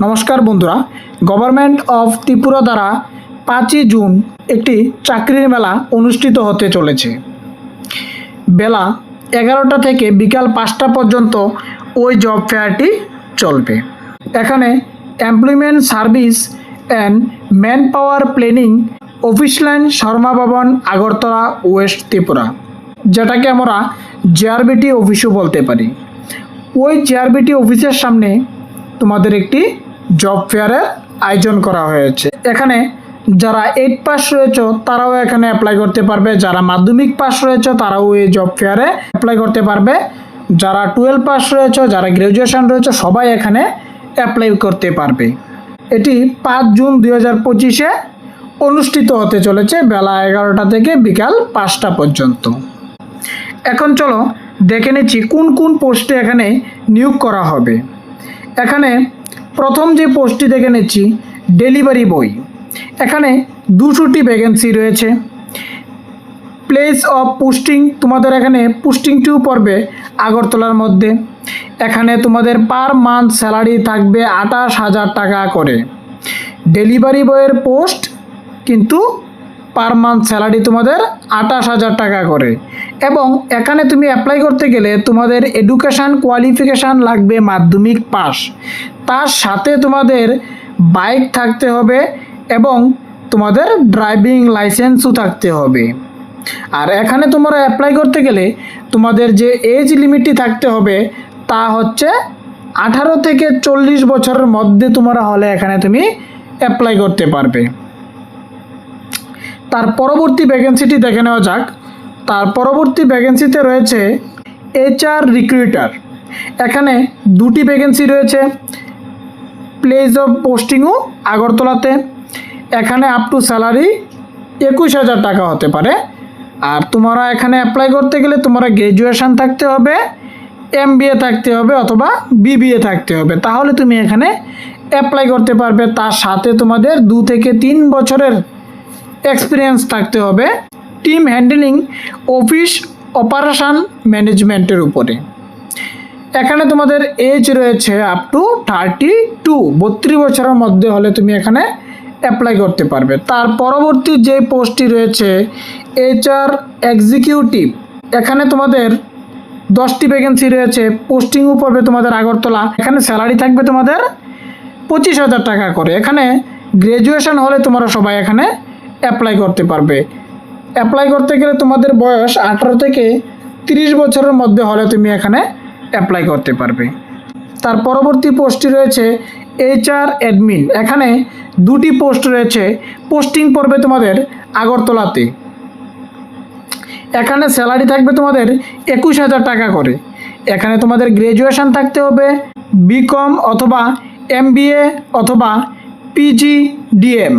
নমস্কার বন্ধুরা, government of Tripura দ্বারা 5ই জুন একটি চাকরির মেলা অনুষ্ঠিত হতে চলেছে। বেলা 11টা থেকে বিকাল 5টা পর্যন্ত ওই জব ফেয়ারটি চলবে। এখানে employment service and man power planning office line Sharma ভবন, আগরতলা, ওয়েস্ট ত্রিপুরা, যেটাকে আমরা জিআরবিটি অফিসও বলতে পারি। ওই জিআরবিটি অফিসের সামনে তোমাদের একটি জব ফেয়ারের আয়োজন করা হয়েছে। এখানে যারা 8 পাস রয়েছে তারাও এখানে অ্যাপ্লাই করতে পারবে, যারা মাধ্যমিক পাস রয়েছে তারাও এই জব ফেয়ারে অ্যাপ্লাই করতে পারবে, যারা 12 পাস রয়েছে, যারা গ্র্যাজুয়েশন রয়েছে সবাই এখানে অ্যাপ্লাই করতে পারবে। এটি 5 জুন 2025-এ অনুষ্ঠিত হতে চলেছে বেলা 11টা থেকে বিকাল 5টা পর্যন্ত। এখন চলো দেখে নিচ্ছি কোন কোন পোস্টে এখানে নিয়োগ করা হবে। এখানে প্রথম যে পোস্টটি দেখে নিচ্ছি ডেলিভারি বয়। এখানে 200টি ভ্যাকেন্সি রয়েছে। প্লেস অফ পোস্টিং তোমাদের এখানে পোস্টিংটিও পড়বে আগরতলার মধ্যে। এখানে তোমাদের পার মান্থ স্যালারি থাকবে 28,000 টাকা করে। ডেলিভারি বয়ের পোস্ট কিন্তু পার মান্থ স্যালারি তোমাদের 28,000 টাকা করে। এবং এখানে তুমি অ্যাপ্লাই করতে গেলে তোমাদের এডুকেশান কোয়ালিফিকেশান লাগবে মাধ্যমিক পাস, তার সাথে তোমাদের বাইক থাকতে হবে এবং তোমাদের ড্রাইভিং লাইসেন্সও থাকতে হবে। আর এখানে তোমরা অ্যাপ্লাই করতে গেলে তোমাদের যে এজ লিমিটটি থাকতে হবে তা হচ্ছে 18 থেকে 40 বছরের মধ্যে তোমরা হলে এখানে তুমি অ্যাপ্লাই করতে পারবে। তার পরবর্তী ভ্যাকেন্সিটি দেখে নেওয়া যাক। তার পরবর্তী ভ্যাকেন্সিতে রয়েছে HR রিক্রুটার। এখানে 2টি ভ্যাকেন্সি রয়েছে। প্লেস অফ পোস্টিংও আগরতলাতে। এখানে আপ টু স্যালারি 21,000 টাকা হতে পারে। আর তোমরা এখানে অ্যাপ্লাই করতে গেলে তোমরা গ্র্যাজুয়েশন থাকতে হবে, MBA থাকতে হবে অথবা BBA থাকতে হবে, তাহলে তুমি এখানে অ্যাপ্লাই করতে পারবে। তার সাথে তোমাদের 2 থেকে 3 বছরের এক্সপিরিয়েন্স থাকতে হবে টিম হ্যান্ডলিং অফিস অপারেশন ম্যানেজমেন্টের উপরে। এখানে তোমাদের এজ রয়েছে আপ টু 32 বছরের মধ্যে হলে তুমি এখানে অ্যাপ্লাই করতে পারবে। তার পরবর্তী যে পোস্টটি রয়েছে HR এক্সিকিউটিভ। এখানে তোমাদের 10টি ভ্যাকেন্সি রয়েছে। পোস্টিংও পড়বে তোমাদের আগরতলা। এখানে স্যালারি থাকবে তোমাদের 25,000 টাকা করে। এখানে গ্র্যাজুয়েশন হলে তোমরা সবাই এখানে অ্যাপ্লাই করতে পারবে। অ্যাপ্লাই করতে গেলে তোমাদের বয়স 18 থেকে 30 বছরের মধ্যে হলে তুমি এখানে অ্যাপ্লাই করতে পারবে। তার পরবর্তী পোস্টটি রয়েছে HR অ্যাডমিন। এখানে 2টি পোস্ট রয়েছে। পোস্টিং পড়বে তোমাদের আগরতলাতে। এখানে স্যালারি থাকবে তোমাদের 21,000 টাকা করে। এখানে তোমাদের গ্র্যাজুয়েশন থাকতে হবে, BCom অথবা MBA অথবা PGDM,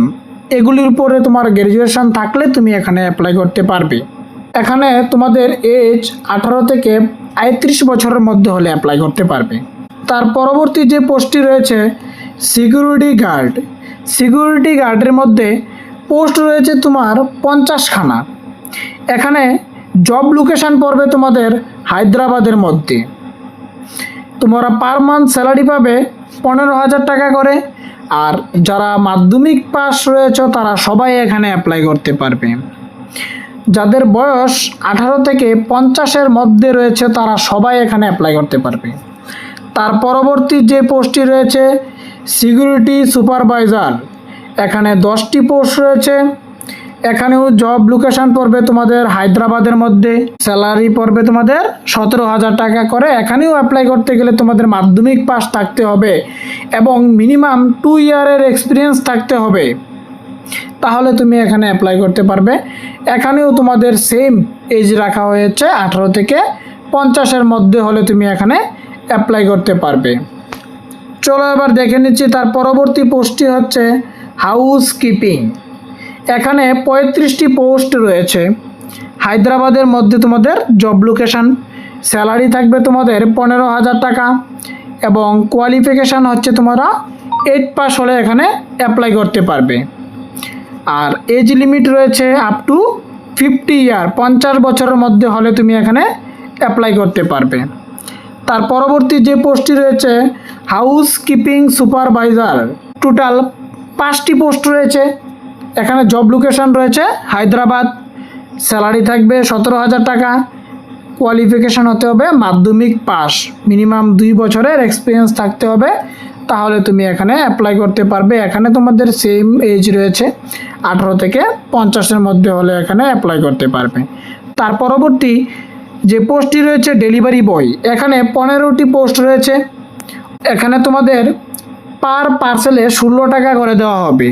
এগুলির উপরে তোমার গ্র্যাজুয়েশন থাকলে তুমি এখানে অ্যাপ্লাই করতে পারবে। এখানে তোমাদের এজ 18 থেকে 35 বছরের মধ্যে হলে অ্যাপ্লাই করতে পারবে। তার পরবর্তী যে পোস্টটি রয়েছে সিকিউরিটি গার্ড। সিকিউরিটি গার্ডের মধ্যে পোস্ট রয়েছে তোমার 50খানা। এখানে জব লোকেশান পড়বে তোমাদের হায়দ্রাবাদের মধ্যে। তোমরা পার মান্থ স্যালারি পাবে 15,000 টাকা করে। আর যারা মাধ্যমিক পাস রয়েছে তারা সবাই এখানে অ্যাপ্লাই করতে পারবে। যাদের বয়স 18 থেকে 50-এর মধ্যে রয়েছে তারা সবাই এখানে অ্যাপ্লাই করতে পারবে। তার পরবর্তী যে পোস্টটি রয়েছে সিকিউরিটি সুপারভাইজার। এখানে 10টি পোস্ট রয়েছে। এখানেও জব লোকেশান পড়বে তোমাদের হায়দ্রাবাদের মধ্যে। স্যালারি পড়বে তোমাদের 17,000 টাকা করে। এখানেও অ্যাপ্লাই করতে গেলে তোমাদের মাধ্যমিক পাস থাকতে হবে এবং মিনিমাম 2 ইয়ারের এক্সপিরিয়েন্স থাকতে হবে, তাহলে তুমি এখানে অ্যাপ্লাই করতে পারবে। এখানেও তোমাদের সেম এজ রাখা হয়েছে, 18 থেকে 50-এর মধ্যে হলে তুমি এখানে অ্যাপ্লাই করতে পারবে। চলো এবার দেখে নিচ্ছি তার পরবর্তী পোস্টটি হচ্ছে হাউস কিপিং। এখানে 35টি পোস্ট রয়েছে। হায়দ্রাবাদের মধ্যে তোমাদের জব লোকেশান। স্যালারি থাকবে তোমাদের 15,000 টাকা এবং কোয়ালিফিকেশান হচ্ছে তোমরা 8 পাস হলে এখানে অ্যাপ্লাই করতে পারবে। আর এজ লিমিট রয়েছে আপ টু 50 ইয়ার, 50 বছরের মধ্যে হলে তুমি এখানে অ্যাপ্লাই করতে পারবে। তার পরবর্তী যে পোস্টটি রয়েছে হাউস কিপিং সুপারভাইজার, টোটাল 5টি পোস্ট রয়েছে। এখানে জব লোকেশন রয়েছে হায়দ্রাবাদ, স্যালারি থাকবে 17,000 টাকা, কোয়ালিফিকেশান হতে হবে মাধ্যমিক পাস, মিনিমাম 2 বছরের এক্সপিরিয়েন্স থাকতে হবে, তাহলে তুমি এখানে অ্যাপ্লাই করতে পারবে। এখানে তোমাদের সেম এজ রয়েছে 18 থেকে 50-এর মধ্যে হলে এখানে অ্যাপ্লাই করতে পারবে। তার পরবর্তী যে পোস্টটি রয়েছে ডেলিভারি বয়, এখানে 15টি পোস্ট রয়েছে। এখানে তোমাদের পার পার্সেলে 16 টাকা করে দেওয়া হবে।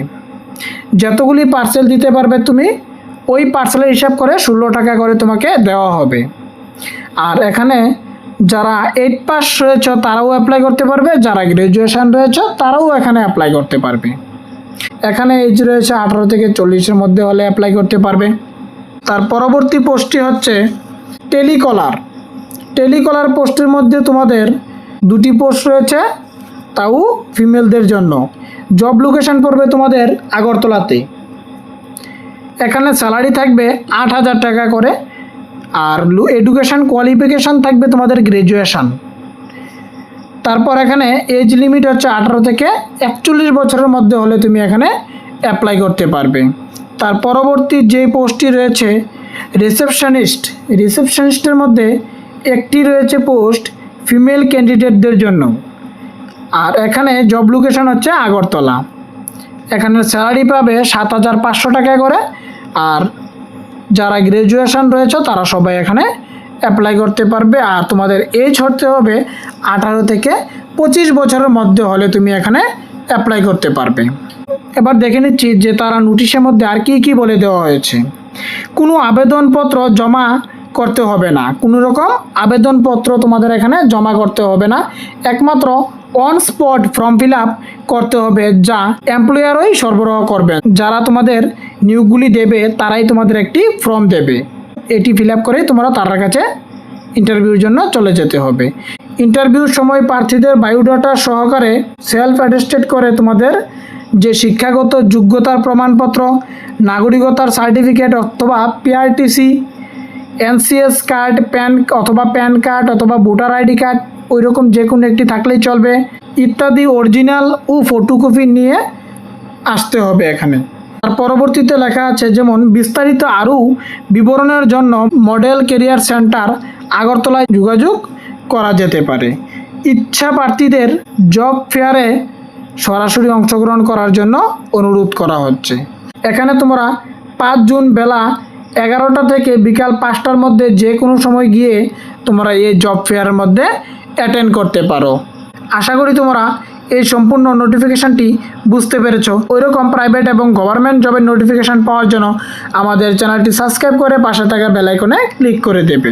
যতগুলি পার্সেল দিতে পারবে তুমি ওই পার্সেলের হিসাব করে 16 টাকা করে তোমাকে দেওয়া হবে। আর এখানে যারা 8 পাস রয়েছে তারাও অ্যাপ্লাই করতে পারবে, যারা গ্র্যাজুয়েশন রয়েছে তারাও এখানে অ্যাপ্লাই করতে পারবে। এখানে এজ রয়েছে 18 থেকে 40-এর মধ্যে হলে অ্যাপ্লাই করতে পারবে। তার পরবর্তী পোস্টটি হচ্ছে টেলিকলার পোস্টের মধ্যে তোমাদের 2টি পোস্ট রয়েছে, তাও ফিমেলদের জন্য। জব লোকেশন পড়বে তোমাদের আগরতলাতে। এখানে স্যালারি থাকবে 8,000 টাকা করে, আর এডুকেশান কোয়ালিফিকেশান থাকবে তোমাদের গ্র্যাজুয়েশান। তারপর এখানে এজ লিমিট হচ্ছে 18 থেকে 41 বছরের মধ্যে হলে তুমি এখানে অ্যাপ্লাই করতে পারবে। তার পরবর্তী যে পোস্টটি রয়েছে রিসেপশনিস্টের মধ্যে একটি রয়েছে পোস্ট ফিমেল ক্যান্ডিডেটদের জন্য, আর এখানে জব লোকেশন হচ্ছে আগরতলা। এখানে স্যালারি পাবে 7,500 টাকা করে, আর যারা গ্র্যাজুয়েশন রয়েছে তারা সবাই এখানে অ্যাপ্লাই করতে পারবে। আর তোমাদের এজ হতে হবে 18 থেকে 25 বছরের মধ্যে হলে তুমি এখানে অ্যাপ্লাই করতে পারবে। এবার দেখে নিচ্ছি যে তারা নোটিশের মধ্যে আর কী বলে দেওয়া হয়েছে। কোনো আবেদনপত্র জমা করতে হবে না, কোনো রকম আবেদনপত্র তোমাদের এখানে জমা করতে হবে না, একমাত্র on spot form fill up করতে হবে, যা এমপ্লয়ারই সরবরাহ করবে। যারা তোমাদের নিয়োগগুলি দেবে তারাই তোমাদের একটি ফর্ম দেবে, এটি ফিল আপ করেই তোমরা তার কাছে ইন্টারভিউর জন্য চলে যেতে হবে। ইন্টারভিউর সময় প্রার্থীদের বায়োডাটা সহকারে সেলফ অ্যাটেস্টেড করে তোমাদের যে শিক্ষাগত যোগ্যতার প্রমাণপত্র, নাগরিকতার সার্টিফিকেট অথবা PRTC, NCS card, pan card অথবা ভোটার আইডি কার্ড, ওই রকম যে কোনো একটি থাকলেই চলবে ইত্যাদি অরিজিনাল ও ফটোকপি নিয়ে আসতে হবে এখানে। তার পরবর্তীতে লেখা আছে যেমন বিস্তারিত আরও বিবরণের জন্য মডেল ক্যারিয়ার সেন্টার আগরতলায় যোগাযোগ করা যেতে পারে। ইচ্ছা প্রার্থীদের জব ফেয়ারে সরাসরি অংশগ্রহণ করার জন্য অনুরোধ করা হচ্ছে। এখানে তোমরা 5 জুন বেলা 11টা থেকে বিকাল 5টার মধ্যে যে কোনো সময় গিয়ে তোমরা এই জব ফেয়ারের মধ্যে অ্যাটেন্ড করতে পারো। আশা করি তোমরা এই সম্পূর্ণ নোটিফিকেশানটি বুঝতে পেরেছো। ওইরকম প্রাইভেট এবং গভর্নমেন্ট জবের নোটিফিকেশান পাওয়ার জন্য আমাদের চ্যানেলটি সাবস্ক্রাইব করে পাশে থাকা বেল আইকনে ক্লিক করে দেবে।